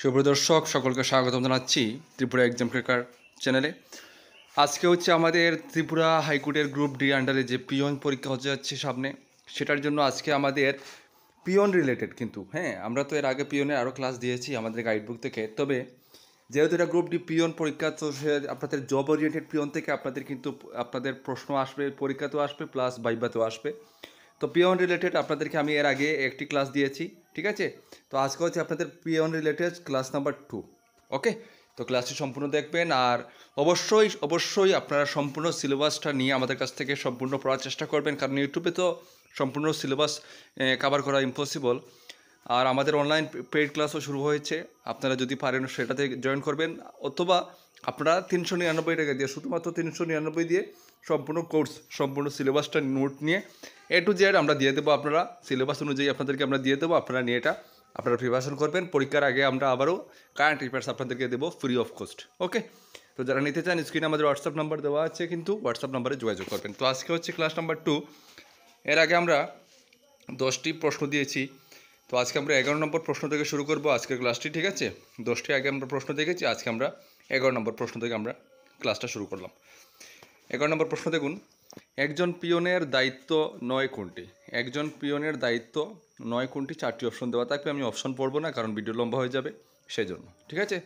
সুপ্রিয় দর্শক সকলকে স্বাগত জানাচ্ছি ত্রিপুরা এক্সাম ক্রেকার চ্যানেলে। আজকে হচ্ছে আমাদের ত্রিপুরা হাইকোর্টের গ্রুপ ডি আন্ডারে যে পিওন পরীক্ষা হতে যাচ্ছে সামনে, সেটার জন্য আজকে আমাদের পিওন রিলেটেড কিন্তু আমরা তো এর আগে পিওনের আরও ক্লাস দিয়েছি আমাদের গাইডবুক থেকে। তবে যেহেতু এটা গ্রুপ ডি পিওন পরীক্ষা, তো সে আপনাদের জব ওরিয়েন্টেড পিওন থেকে আপনাদের কিন্তু আপনাদের প্রশ্ন আসবে, পরীক্ষাতেও আসবে প্লাস ভাইভাতেও আসবে। তো পিওন রিলেটেড আপনাদেরকে আমি এর আগে একটি ক্লাস দিয়েছি, ঠিক আছে। তো আজকে হচ্ছে আপনাদের পিওন রিলেটেড ক্লাস নাম্বার 2। ওকে, তো ক্লাসটি সম্পূর্ণ দেখবেন আর অবশ্যই আপনারা সম্পূর্ণ সিলেবাসটা নিয়ে আমাদের কাছ থেকে সম্পূর্ণ পড়ার চেষ্টা করবেন, কারণ ইউটিউবে তো সম্পূর্ণ সিলেবাস কভার করা ইম্পসিবল। আর আমাদের অনলাইন পেইড ক্লাসও শুরু হয়েছে, আপনারা যদি পারেন সেটাতে জয়েন করবেন, অথবা আপনারা 399 টাকা দিয়ে, শুধুমাত্র 399 দিয়ে সম্পূর্ণ কোর্স, সম্পূর্ণ সিলেবাসটা নোট নিয়ে A to Z আমরা দিয়ে দেবো। আপনারা সিলেবাস অনুযায়ী আপনাদেরকে আমরা দিয়ে দেবো, আপনারা নিয়ে এটা আপনারা প্রিপারেশন করবেন। পরীক্ষার আগে আমরা আবারও কারেন্ট অ্যাফেয়ার্স আপনাদেরকে দেবো ফ্রি অফ কস্ট। ওকে, তো যারা নিতে চান স্ক্রিনে আমাদের হোয়াটসঅ্যাপ নাম্বার দেওয়া আছে, কিন্তু হোয়াটসঅ্যাপ নাম্বারে যোগাযোগ করবেন। তো আজকে হচ্ছে ক্লাস নাম্বার 2। এর আগে আমরা 10টি প্রশ্ন দিয়েছি, তো আজকে আমরা 11 নম্বর প্রশ্ন থেকে শুরু করব আজকের ক্লাসটি, ঠিক আছে। 10টি আগে আমরা প্রশ্ন দেখেছি, আজকে আমরা 11 নম্বর প্রশ্ন থেকে আমরা ক্লাসটা শুরু করলাম। 11 নম্বর প্রশ্ন দেখুন, একজন পিওনের দায়িত্ব 9 কোনটি? একজন পিওনের দায়িত্ব 9 কোনটি? 4টি অপশন দেওয়া থাকবে, আমি অপশন পড়বো না কারণ ভিডিও লম্বা হয়ে যাবে সেই জন্য, ঠিক আছে।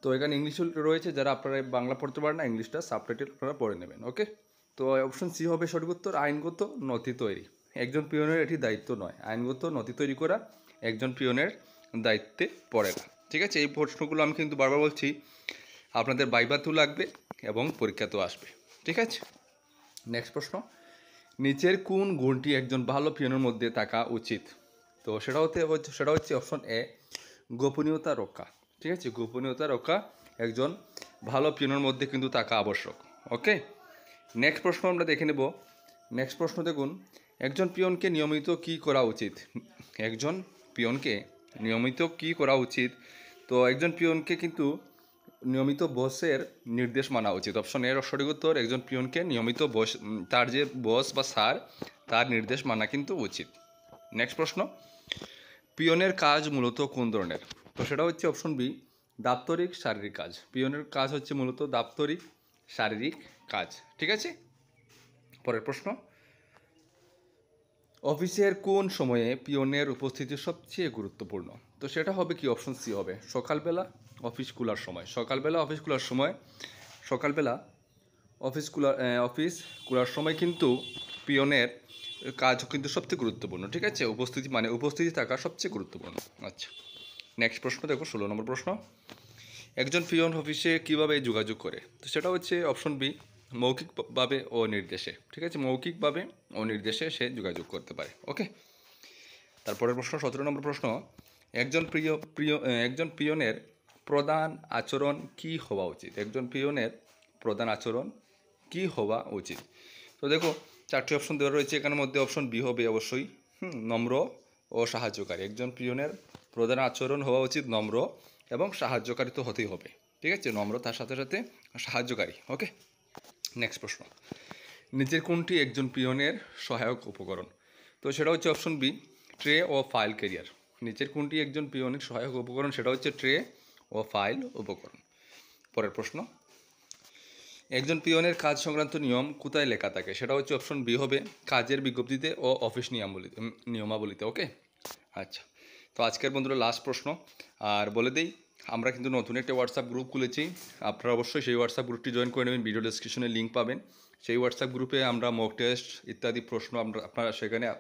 তো এখানে ইংলিশ রয়েছে, যারা আপনারা বাংলা পড়তে পারেন না, ইংলিশটা সাবটাইটেল আপনারা পড়ে নেবেন। ওকে, তো অপশন সি হবে সঠিক উত্তর, আইনগত নথি তৈরি। একজন পিওনের এটি দায়িত্ব নয়, আইনগত নথি তৈরি করা একজন পিওনের দায়িত্বে পড়ে না, ঠিক আছে। এই প্রশ্নগুলো আমি কিন্তু বারবার বলছি, আপনাদের ভাইভাতেও লাগবে এবং পরীক্ষাতেও আসবে, ঠিক আছে। নেক্সট প্রশ্ন, নিচের কোন গুণটি একজন ভালো পিওনের মধ্যে থাকা উচিত? তো সেটা হচ্ছে অপশন এ, গোপনীয়তা রক্ষা, ঠিক আছে। গোপনীয়তা রক্ষা একজন ভালো পিওনের মধ্যে কিন্তু থাকা আবশ্যক। ওকে, নেক্সট প্রশ্ন আমরা দেখে নেব। নেক্সট প্রশ্ন দেখুন, একজন পিওনকে নিয়মিত কী করা উচিত? একজন পিওনকে নিয়মিত কী করা উচিত? তো একজন পিওনকে কিন্তু নিয়মিত বসের নির্দেশ মানা উচিত। অপশন এর সঠিক উত্তর, একজন পিওনকে নিয়মিত বস, তার যে বস বা স্যার, তার নির্দেশ মানা কিন্তু উচিত। নেক্সট প্রশ্ন, পিওনের কাজ মূলত কোন ধরনের? তো সেটা হচ্ছে অপশন বি, দাপ্তরিক শারীরিক কাজ। পিওনের কাজ হচ্ছে মূলত দাপ্তরিক শারীরিক কাজ, ঠিক আছে। পরের প্রশ্ন, অফিসের কোন সময়ে পিওনের উপস্থিতি সবচেয়ে গুরুত্বপূর্ণ? তো সেটা হবে কি, অপশন সি হবে সকালবেলা অফিস খোলার সময়। সকালবেলা অফিস খোলার সময়, সকালবেলা অফিস খোলার সময় কিন্তু পিওনের কাজ কিন্তু সবচেয়ে গুরুত্বপূর্ণ, ঠিক আছে। উপস্থিতি থাকা সবচেয়ে গুরুত্বপূর্ণ। আচ্ছা, নেক্সট প্রশ্ন দেখো, 16 নম্বর প্রশ্ন, একজন পিওন অফিসে কীভাবে যোগাযোগ করে? তো সেটা হচ্ছে অপশন বি, মৌখিকভাবে ও নির্দেশে, ঠিক আছে। মৌখিকভাবে ও নির্দেশে সে যোগাযোগ করতে পারে। ওকে, তারপরের প্রশ্ন 17 নম্বর প্রশ্ন, একজন পিওনের প্রধান আচরণ কি হওয়া উচিত? একজন পিওনের প্রধান আচরণ কি হওয়া উচিত? তো দেখো 4টি অপশন দেওয়া রয়েছে, এখানের মধ্যে অপশন বি হবে অবশ্যই, নম্র ও সাহায্যকারী। একজন পিওনের প্রধান আচরণ হওয়া উচিত নম্র এবং সাহায্যকারী তো হতেই হবে, ঠিক আছে। নম্র তার সাথে সাথে সাহায্যকারী। ওকে, নেক্সট প্রশ্ন, নিচের কোনটি একজন পিওনের সহায়ক উপকরণ? তো সেটা হচ্ছে অপশন বি, ট্রে ও ফাইল ক্যারিয়ার। নিচের কোনটি একজন পিওনের সহায়ক উপকরণ? সেটা হচ্ছে ট্রে ও ফাইল উপকরণ। পরের প্রশ্ন, একজন পিওনের কাজ সংক্রান্ত নিয়ম কোথায় লেখা থাকে? সেটা হচ্ছে অপশন বি হবে, কাজের বিজ্ঞপ্তিতে ও অফিস নিয়মাবলীতে। ওকে, আচ্ছা, তো আজকের বন্ধুরা লাস্ট প্রশ্ন। আর বলে দেই, আমরা কিন্তু নতুন একটা হোয়াটসঅ্যাপ গ্রুপ খুলেছি, আপনারা অবশ্যই সেই হোয়াটসঅ্যাপ গ্রুপটি জয়েন করে নেবেন, ভিডিও ডেসক্রিপশনে লিঙ্ক পাবেন। সেই হোয়াটসঅ্যাপ গ্রুপে আমরা মক টেস্ট ইত্যাদি প্রশ্ন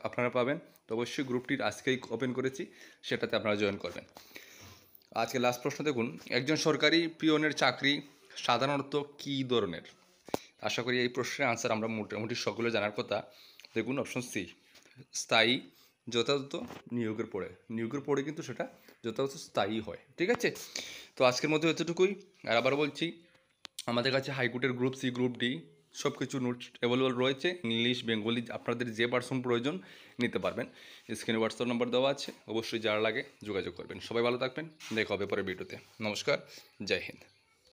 আপনারা পাবেন। তো অবশ্যই গ্রুপটির আজকেই ওপেন করেছি, সেটাতে আপনারা জয়েন করবেন। আজকে লাস্ট প্রশ্ন দেখুন, একজন সরকারি পিওনের চাকরি সাধারণত কী ধরনের? আশা করি এই প্রশ্নের আনসার আমরা মোটামুটি সকলে জানার কথা। দেখুন অপশন সি, স্থায়ী, যথাযথ নিয়োগের পরে কিন্তু সেটা যথাযথ স্থায়ী হয়, ঠিক আছে। তো আজকের মধ্যে এতটুকুই। আর আবার বলছি, আমাদের কাছে হাইকোর্টের গ্রুপ সি, গ্রুপ ডি সব কিছু নোটস অ্যাভেলেবল রয়েছে, ইংলিশ, বেঙ্গলি, আপনাদের যে ভার্সন প্রয়োজন নিতে পারবেন। স্ক্রিনে হোয়াটসঅ্যাপ নাম্বার দেওয়া আছে, অবশ্যই যারা লাগে যোগাযোগ করবেন। সবাই ভালো থাকবেন, দেখা হবে পরে ভিডিওতে। নমস্কার, জয় হিন্দ।